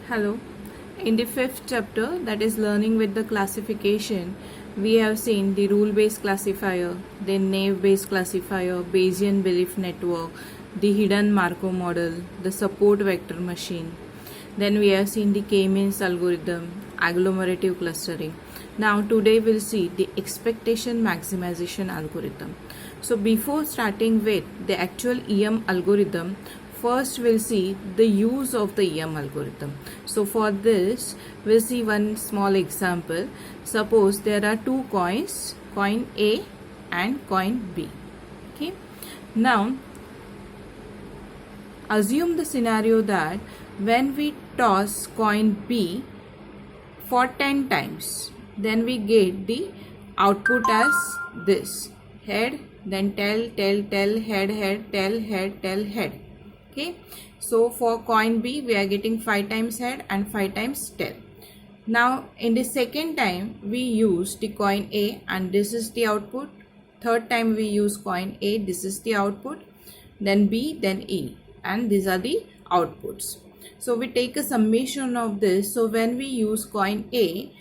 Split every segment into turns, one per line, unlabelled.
Hello. In the fifth chapter, that is learning with the classification, we have seen the rule-based classifier, the naive-based classifier, Bayesian belief network, the hidden Markov model, the support vector machine. Then we have seen the K-means algorithm, agglomerative clustering. Now today we'll see the expectation maximization algorithm. So before starting with the actual EM algorithm, first we'll see the use of the EM algorithm. So for this we'll see one small example. Suppose there are two coins, coin A and coin B. Okay. Now assume the scenario that when we toss coin B for 10 times, then we get the output as this: head, then tail, head, tail. Okay, so for coin B we are getting 5 times head and 5 times tail. Now in the second time we use the coin A and this is the output. Third time we use coin A, this is the output, then B, then E, and these are the outputs. So we take a summation of this. So when we use coin A,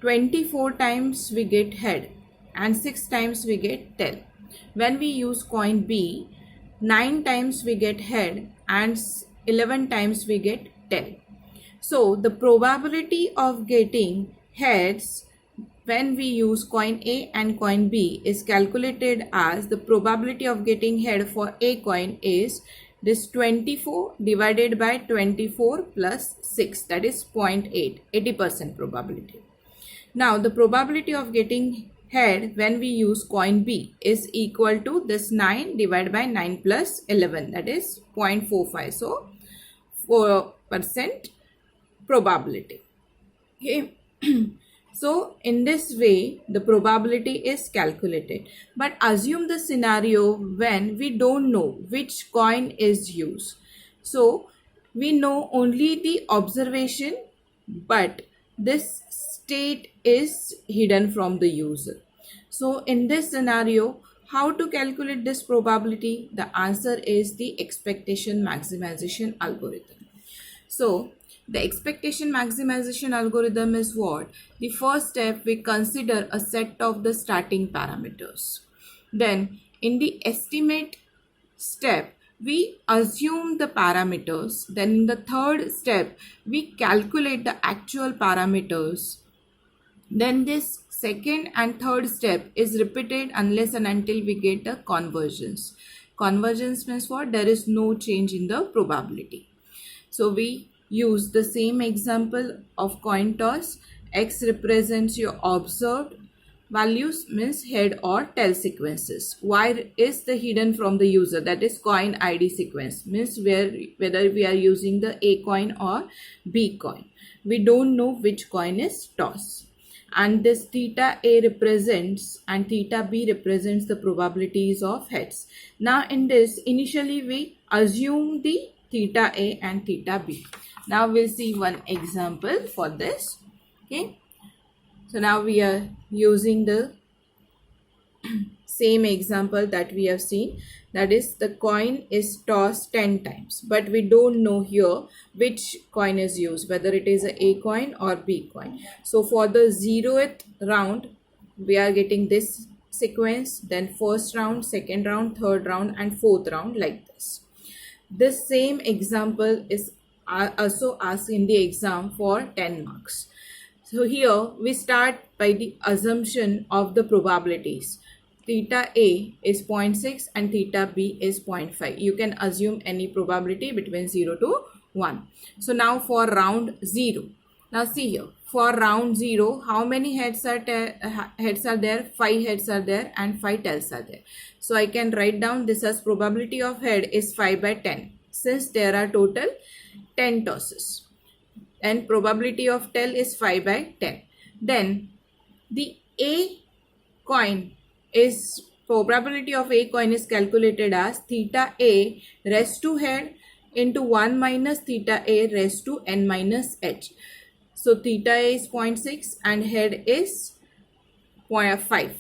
24 times we get head and 6 times we get tail. When we use coin B, 9 times we get head and 11 times we get tail. So the probability of getting heads when we use coin A and coin B is calculated as the probability of getting head for A coin is this 24 divided by 24 plus 6, that is 0.8, 80% probability. Now the probability of getting head when we use coin B is equal to this 9 divided by 9 plus 11, that is 0.45, so 4% probability. Okay. So in this way the probability is calculated. But assume the scenario when we don't know which coin is used. So we know only the observation, but this state is hidden from the user. So in this scenario, how to calculate this probability? The answer is the expectation maximization algorithm. So the expectation maximization algorithm is what? The first step, we consider a set of the starting parameters. Then in the estimate step, we assume the parameters. Then in the third step, we calculate the actual parameters. Then this second and third step is repeated unless and until we get a convergence. Convergence means what? There is no change in the probability. So we use the same example of coin toss. X represents your observed values, means head or tail sequences. Y is the hidden from the user, that is coin ID sequence, means whether we are using the A coin or B coin. We don't know which coin is tossed. And this theta A represents and theta B represents the probabilities of heads. Now in this, initially we assume the theta A and theta B. Now we'll see one example for this. Okay, so now we are using the same example that we have seen, that is the coin is tossed 10 times, but we don't know here which coin is used, whether it is a coin or B coin. So for the 0th round we are getting this sequence, then first round, second round, third round and fourth round, like this. This same example is also asked in the exam for 10 marks. So here we start by the assumption of the probabilities. Theta A is 0.6 and theta B is 0.5. You can assume any probability between 0 to 1. So now for round 0. Now see here, for round 0, how many heads are there? 5 heads are there and 5 tails are there. So I can write down this as probability of head is 5 by 10, since there are total 10 tosses. And probability of tail is 5 by 10. Then the A coin is, probability of A coin is calculated as theta A raised to head into 1 minus theta A raised to n minus h. So theta A is 0.6 and head is 5.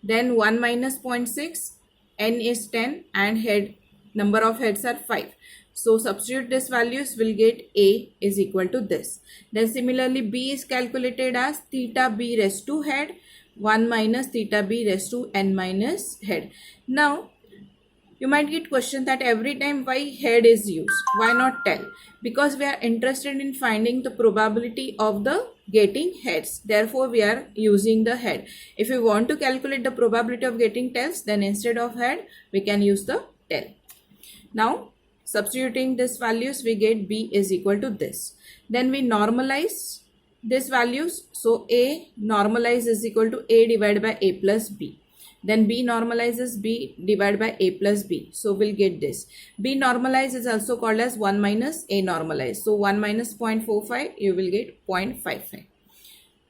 Then 1 minus 0.6, n is 10 and head number of heads are 5. So substitute this values, will get A is equal to this. Then similarly B is calculated as theta B raised to head 1 minus theta B raised to n minus head. Now you might get question that every time why head is used, why not tail? Because we are interested in finding the probability of the getting heads, therefore we are using the head. If we want to calculate the probability of getting tails, then instead of head we can use the tail. Now substituting these values, we get B is equal to this. Then we normalize these values, so A normalized is equal to A divided by A plus B. Then B normalizes B divided by A plus B. So we'll get this. B normalized is also called as 1 minus A normalized. So 1 minus 0.45, you will get 0.55.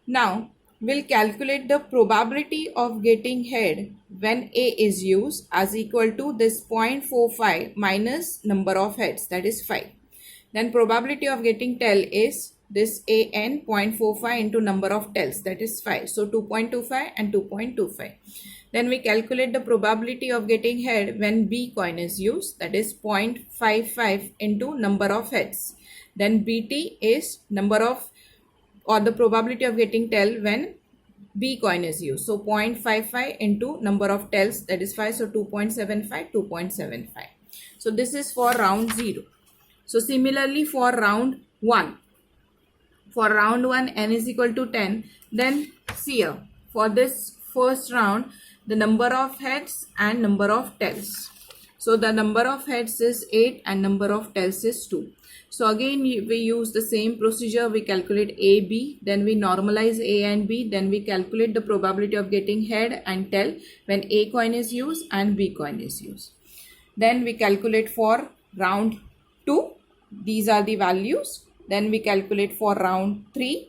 Now we'll calculate the probability of getting head when A is used as equal to this 0.45 minus number of heads, that is 5. Then probability of getting tail is this AN 0.45 into number of tails, that is 5. So 2.25 and 2.25. Then we calculate the probability of getting head when B coin is used, that is 0.55 into number of heads. Then BT is number of or the probability of getting tail when B coin is used. So 0.55 into number of tails, that is 5. So 2.75, 2.75. So this is for round 0. So similarly for round 1. For round 1 n is equal to 10. Then see here, for this first round, the number of heads and number of tails. So the number of heads is 8 and number of tails is 2. So again we use the same procedure. We calculate A, B, then we normalize A and B, then we calculate the probability of getting head and tail when A coin is used and B coin is used. Then we calculate for round 2. These are the values. Then we calculate for round 3.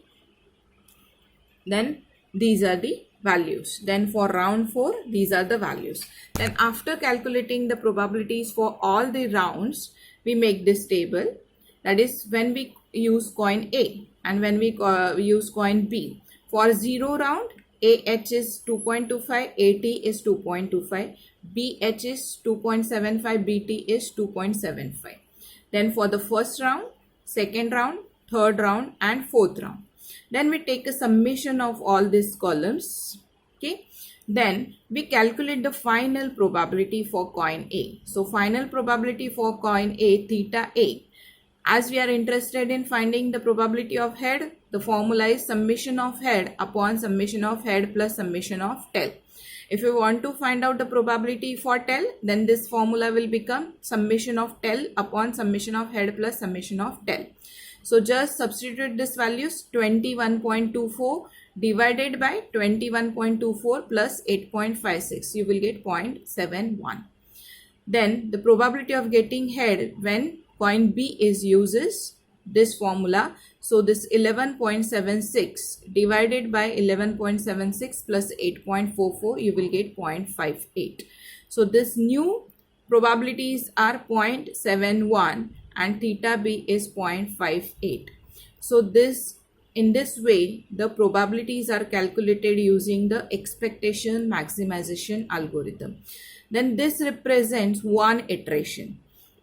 Then these are the values. Then for round 4, these are the values. Then after calculating the probabilities for all the rounds, we make this table. That is when we use coin A and when we use coin B. For 0 round, AH is 2.25, AT is 2.25, BH is 2.75, BT is 2.75. Then for the first round, second round, third round and fourth round. Then we take a summation of all these columns. Okay. Then we calculate the final probability for coin A. So final probability for coin A, theta A. As we are interested in finding the probability of head, the formula is summation of head upon summation of head plus summation of tail. If you want to find out the probability for tail, then this formula will become summation of tail upon summation of head plus summation of tail. So just substitute this values, 21.24 divided by 21.24 plus 8.56. You will get 0.71. Then the probability of getting head when coin B is uses this formula. So this 11.76 divided by 11.76 plus 8.44, you will get 0.58. So this new probabilities are 0.71 and theta B is 0.58. So in this way, the probabilities are calculated using the expectation maximization algorithm. Then this represents one iteration.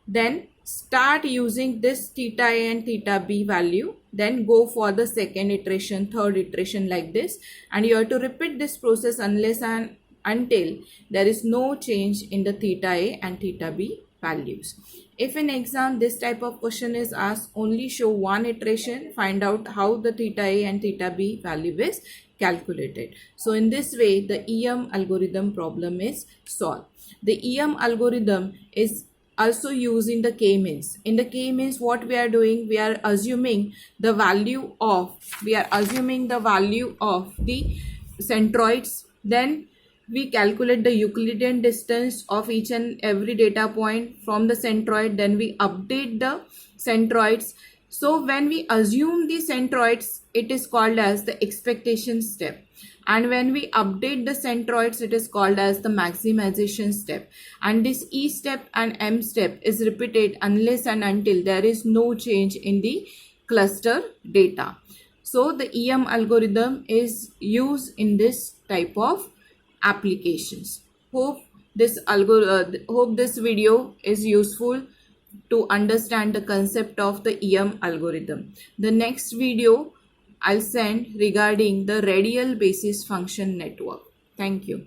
Then start using this theta A and theta B value. Then go for the second iteration, third iteration like this. And you have to repeat this process unless and until there is no change in the theta A and theta B values. If in exam this type of question is asked, only show one iteration, find out how the theta A and theta B value is calculated. So in this way, the EM algorithm problem is solved. The EM algorithm is also used in the k-means. In the k-means, what we are doing, we are assuming the value of the centroids. Then we calculate the Euclidean distance of each and every data point from the centroid. Then we update the centroids. So when we assume the centroids, it is called as the expectation step. And when we update the centroids, it is called as the maximization step. And this E step and M step is repeated unless and until there is no change in the cluster data. So the EM algorithm is used in this type of applications. Hope this video is useful to understand the concept of the EM algorithm. The next video I'll send regarding the radial basis function network. Thank you.